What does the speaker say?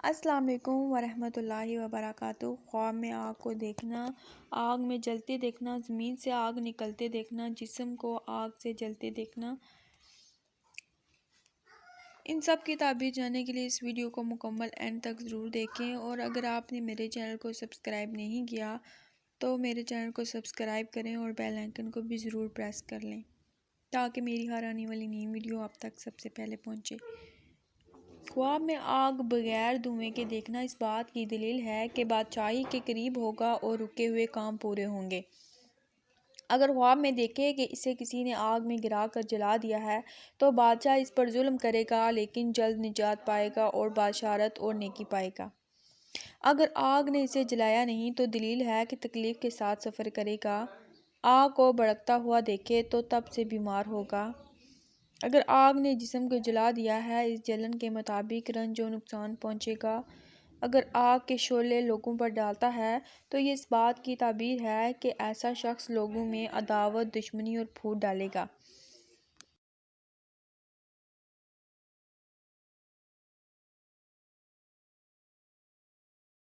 السلام علیکم ورحمۃ اللہ وبرکاتہ۔ خواب میں آگ کو دیکھنا، آگ میں جلتے دیکھنا، زمین سے آگ نکلتے دیکھنا، جسم کو آگ سے جلتے دیکھنا، ان سب کی تعبیر جاننے کے لیے اس ویڈیو کو مکمل اینڈ تک ضرور دیکھیں، اور اگر آپ نے میرے چینل کو سبسکرائب نہیں کیا تو میرے چینل کو سبسکرائب کریں اور بیل آئیکن کو بھی ضرور پریس کر لیں تاکہ میری ہر آنے والی نئی ویڈیو آپ تک سب سے پہلے پہنچے۔ خواب میں آگ بغیر دھوئیں کے دیکھنا اس بات کی دلیل ہے کہ بادشاہی کے قریب ہوگا اور رکے ہوئے کام پورے ہوں گے۔ اگر خواب میں دیکھے کہ اسے کسی نے آگ میں گرا کر جلا دیا ہے تو بادشاہ اس پر ظلم کرے گا لیکن جلد نجات پائے گا اور بشارت اور نیکی پائے گا۔ اگر آگ نے اسے جلایا نہیں تو دلیل ہے کہ تکلیف کے ساتھ سفر کرے گا۔ آگ کو بھڑکتا ہوا دیکھے تو تب سے بیمار ہوگا۔ اگر آگ نے جسم کو جلا دیا ہے، اس جلن کے مطابق رنج و نقصان پہنچے گا۔ اگر آگ کے شعلے لوگوں پر ڈالتا ہے تو یہ اس بات کی تعبیر ہے کہ ایسا شخص لوگوں میں عداوت، دشمنی اور پھوٹ ڈالے گا۔